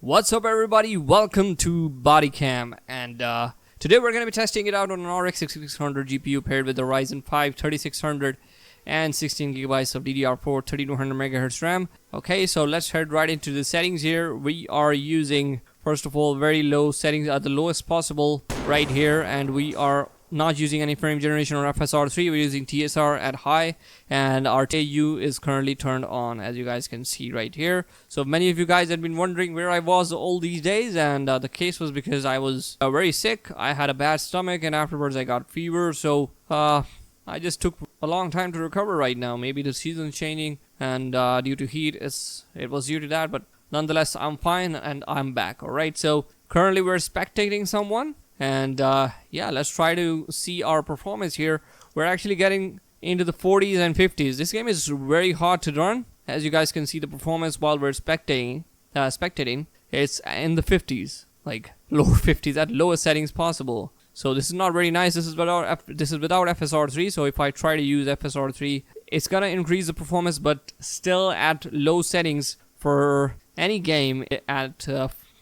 What's up everybody, welcome to Bodycam, and today we're going to be testing it out on an RX 6600 GPU paired with the Ryzen 5 3600 and 16GB of DDR4 3200 MHz RAM. Okay, so let's head right into the settings here. We are using, first of all, very low settings at the lowest possible right here, and we are not using any frame generation or FSR3. We're using TSR at high, and our TAU is currently turned on, as you guys can see right here. So many of you guys had been wondering where I was all these days, and the case was because I was very sick. I had a bad stomach, and afterwards I got fever, so I just took a long time to recover right now. Maybe the season's changing, and due to heat, it was due to that, but nonetheless I'm fine and I'm back. Alright, so currently we're spectating someone, and yeah, let's try to see our performance here. We're actually getting into the 40s and 50s. This game is very hard to run. As you guys can see the performance while we're spectating, it's in the 50s, like lower 50s at lowest settings possible. So this is not very nice. This is without FSR3. So if I try to use FSR3, it's gonna increase the performance, but still at low settings for any game at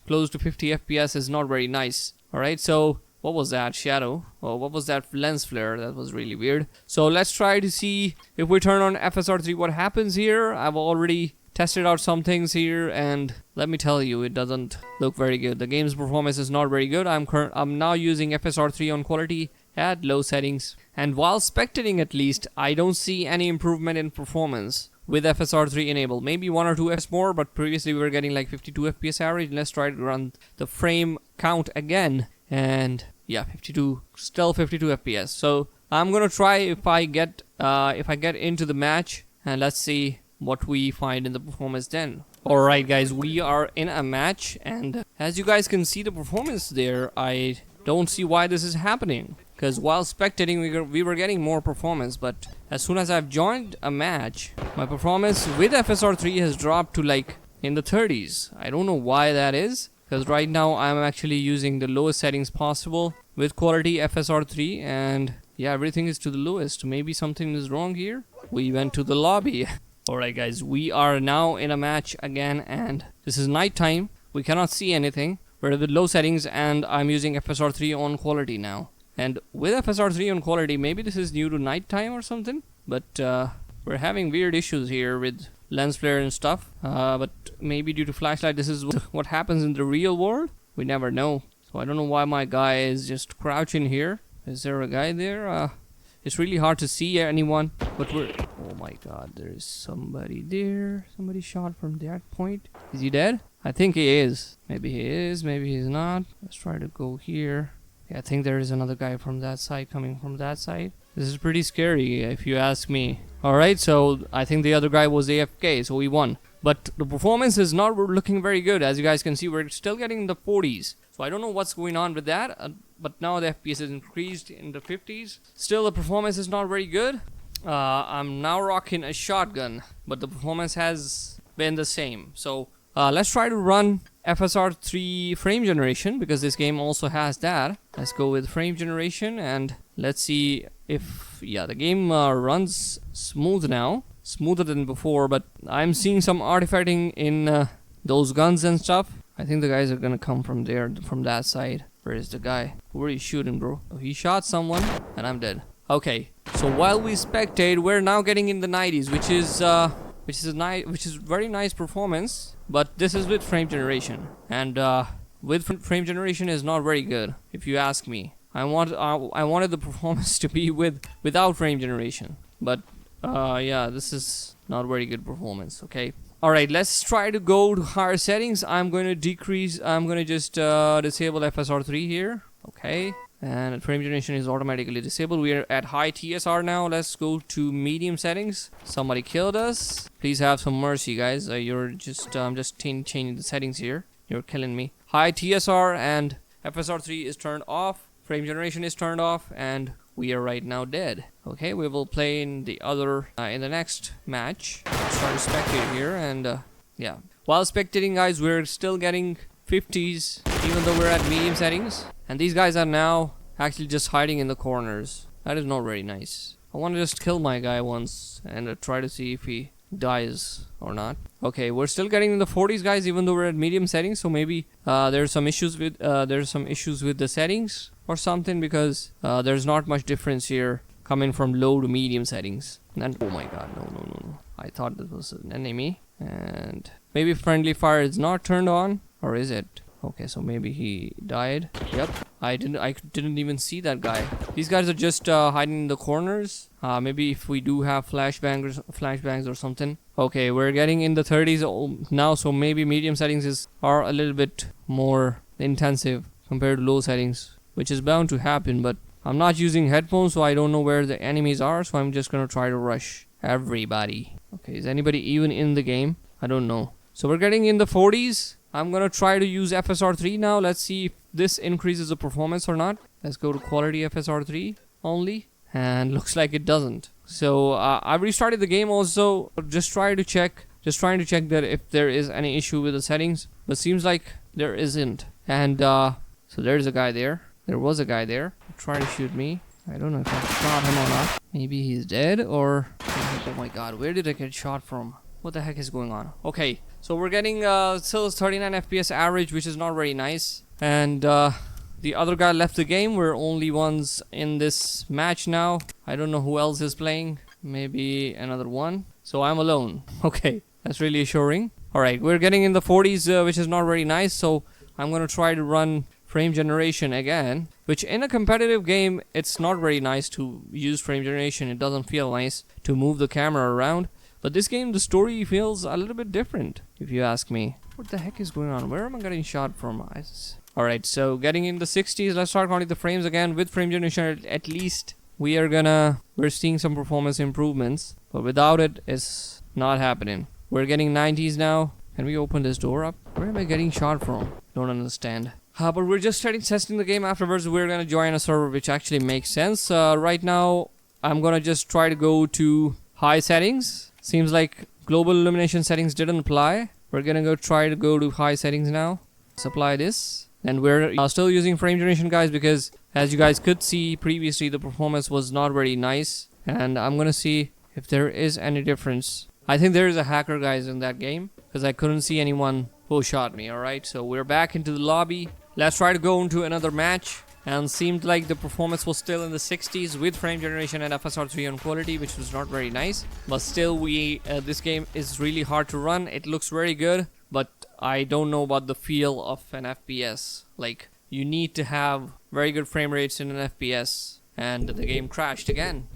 close to 50 FPS is not very nice. Alright, so what was that? Shadow? Oh, what was that? Lens flare? That was really weird. So let's try to see if we turn on FSR3 what happens here. I've already tested out some things here, and let me tell you, it doesn't look very good. The game's performance is not very good. I'm now using FSR3 on quality at low settings, and while spectating at least, I don't see any improvement in performance with FSR3 enabled. Maybe 1 or 2 FPS more, but previously we were getting like 52 FPS average. Let's try to run the frame count again, and yeah, 52, still 52 FPS. So I'm gonna try if I get into the match, and let's see what we find in the performance then. Alright guys, we are in a match, and as you guys can see the performance there, I don't see why this is happening, because while spectating we were getting more performance, but as soon as I've joined a match, my performance with FSR3 has dropped to like in the 30s. I don't know why that is, because right now I'm actually using the lowest settings possible with quality FSR3, and yeah, everything is to the lowest. Maybe something is wrong here. We went to the lobby. Alright guys, we are now in a match again, and this is nighttime. We cannot see anything. We're with low settings, and I'm using FSR3 on quality now. And with FSR3 on quality, maybe this is due to nighttime or something, but we're having weird issues here with lens flare and stuff. But maybe due to flashlight, this is what happens in the real world. We never know. So I don't know why my guy is just crouching here. Is there a guy there? It's really hard to see anyone, but we're... Oh my god, there is somebody there. Somebody shot from that point. Is he dead? I think he is. Maybe he is, maybe he's not. Let's try to go here. Yeah, I think there is another guy from that side coming from that side. This is pretty scary if you ask me. Alright, so I think the other guy was AFK, so we won. But the performance is not looking very good. As you guys can see, we're still getting in the 40s. So I don't know what's going on with that. But now the FPS is increased in the 50s. Still, the performance is not very good. I'm now rocking a shotgun, but the performance has been the same. So let's try to run FSR3 frame generation, because this game also has that. Let's go with frame generation, and let's see if, yeah, the game runs smooth now, smoother than before, but I'm seeing some artifacting in those guns and stuff. I think the guys are gonna come from there, from that side. Where is the guy? Where are you shooting, bro? Oh, he shot someone, and I'm dead. Okay, so while we spectate, we're now getting in the 90s, which is very nice performance. But this is with frame generation, and with frame generation is not very good, if you ask me. I wanted the performance to be without frame generation, but yeah, this is not very good performance. Okay. Alright, let's try to go to higher settings. I'm going to just disable FSR3 here. Okay, and frame generation is automatically disabled. We are at high TSR now. Let's go to medium settings. Somebody killed us. Please have some mercy, guys. I'm just changing the settings here. You're killing me. High TSR and FSR3 is turned off. Frame generation is turned off, and we are right now dead. Okay, we will play in the next match. Let's try to spectate here, and yeah. While spectating, guys, we're still getting 50s, even though we're at medium settings. And these guys are now actually just hiding in the corners. That is not very nice. I want to just kill my guy once and try to see if he dies or not. Okay, we're still getting in the 40s, guys, even though we're at medium settings. So maybe there's some issues with the settings or something, because there's not much difference here coming from low to medium settings. And oh my god, no. I thought this was an enemy. And maybe friendly fire is not turned on, or is it? Okay, so maybe he died. Yep, I didn't even see that guy. These guys are just hiding in the corners. Maybe if we do have flashbangs or something. Okay, we're getting in the 30s now, so maybe medium settings are a little bit more intensive compared to low settings, which is bound to happen. But I'm not using headphones, so I don't know where the enemies are, so I'm just gonna try to rush everybody. Okay, is anybody even in the game? I don't know. So we're getting in the 40s. I'm gonna try to use FSR3 now. Let's see if this increases the performance or not. Let's go to quality FSR3 only, and looks like it doesn't. So I restarted the game also, just trying to check that if there is any issue with the settings, but seems like there isn't. And so there's a guy there. There was a guy there trying to shoot me. I don't know if I shot him or not. Maybe he's dead, or oh my god, where did I get shot from? What the heck is going on? Okay, so we're getting still 39 FPS average, which is not very nice. And the other guy left the game. We're only ones in this match now. I don't know who else is playing. Maybe another one. So I'm alone. Okay, that's really assuring. Alright, we're getting in the 40s, which is not very nice. So I'm gonna try to run frame generation again, which in a competitive game, it's not very nice to use frame generation. It doesn't feel nice to move the camera around. But this game, the story feels a little bit different, if you ask me. What the heck is going on? Where am I getting shot from? Alright, so getting in the 60s, let's start counting the frames again. With frame generation, at least we're seeing some performance improvements. But without it, it's not happening. We're getting 90s now. Can we open this door up? Where am I getting shot from? Don't understand. But we're just testing the game. Afterwards, we're gonna join a server, which actually makes sense. Right now, I'm gonna just try to go to high settings. Seems like global illumination settings didn't apply. We're gonna try to go to high settings now. Let's apply this. And we're still using frame generation, guys, because as you guys could see previously, the performance was not very nice. And I'm gonna see if there is any difference. I think there is a hacker, guys, in that game, because I couldn't see anyone who shot me. Alright, so we're back into the lobby. Let's try to go into another match. And seemed like the performance was still in the 60s with frame generation and FSR3 on quality, which was not very nice. But still, this game is really hard to run. It looks very good, but I don't know about the feel of an FPS. Like, you need to have very good frame rates in an FPS, and the game crashed again.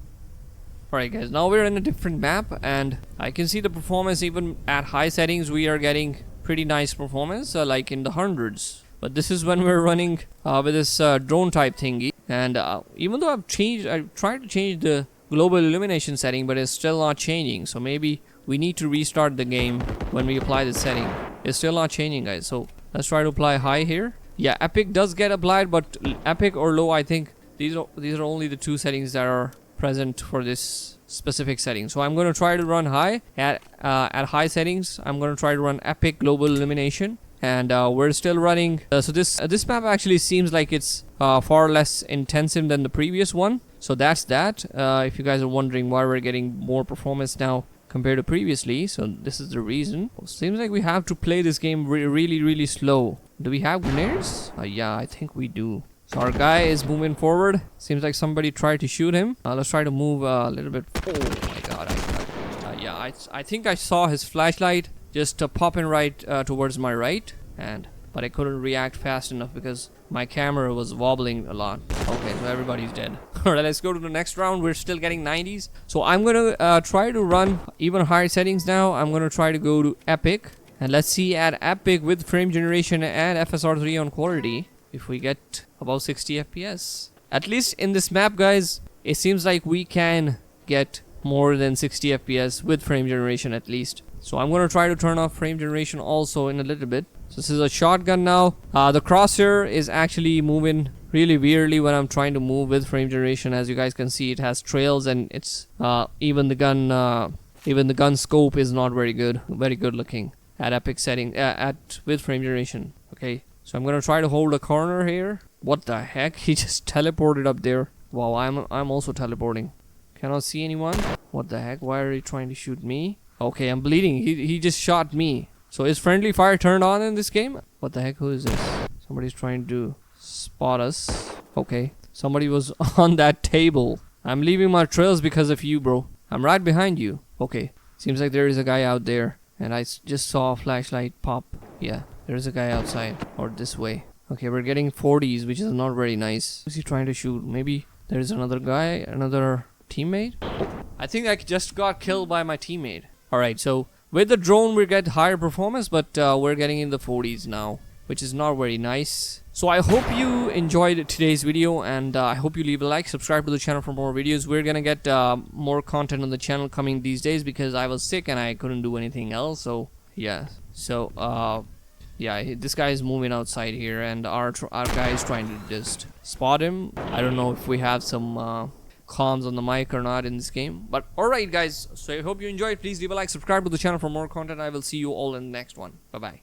Alright guys, now we're in a different map, and I can see the performance even at high settings. We are getting pretty nice performance, like in the hundreds. But this is when we're running with this drone type thingy. And even though I've tried to change the global illumination setting, but it's still not changing. So maybe we need to restart the game when we apply the setting. It's still not changing, guys. So let's try to apply high here. Yeah, epic does get applied, but epic or low, I think these are only the two settings that are present for this specific setting. So I'm going to try to run high at high settings. I'm going to try to run epic global illumination. And we're still running. So this map actually seems like it's far less intensive than the previous one. So that's that. If you guys are wondering why we're getting more performance now compared to previously, so this is the reason. Seems like we have to play this game really slow. Do we have grenades? Yeah, I think we do. So our guy is moving forward. Seems like somebody tried to shoot him. Let's try to move a little bit. Oh my god. Yeah, I think I saw his flashlight just popping right towards my right, but I couldn't react fast enough because my camera was wobbling a lot. Okay, so everybody's dead. Alright, let's go to the next round. We're still getting 90s. So I'm gonna try to run even higher settings now. I'm gonna try to go to epic, and let's see at epic with frame generation and FSR3 on quality if we get about 60 FPS. At least in this map, guys, it seems like we can get more than 60 FPS with frame generation at least. So I'm going to try to turn off frame generation also in a little bit. So this is a shotgun now. The crosshair is actually moving really weirdly when I'm trying to move with frame generation. As you guys can see, it has trails, and it's even the gun scope is not very good looking at epic setting with frame generation. Okay, so I'm going to try to hold a corner here. What the heck? He just teleported up there. Wow, I'm also teleporting. Cannot see anyone. What the heck? Why are you trying to shoot me? Okay, I'm bleeding. He just shot me. So is friendly fire turned on in this game? What the heck? Who is this? Somebody's trying to spot us. Okay. Somebody was on that table. I'm leaving my trails because of you, bro. I'm right behind you. Okay. Seems like there is a guy out there. And I just saw a flashlight pop. Yeah, there's a guy outside. Or this way. Okay, we're getting 40s, which is not very nice. Who's he trying to shoot? Maybe there's another guy, another teammate? I think I just got killed by my teammate. Alright, so with the drone we get higher performance, but we're getting in the 40s now, which is not very nice. So I hope you enjoyed today's video, and I hope you leave a like, subscribe to the channel for more videos. We're gonna get more content on the channel coming these days because I was sick and I couldn't do anything else. So yeah, yeah, this guy is moving outside here, and our guy is trying to just spot him. I don't know if we have some comms on the mic or not in this game, but alright guys, so I hope you enjoyed. Please leave a like, subscribe to the channel for more content. I will see you all in the next one. Bye bye.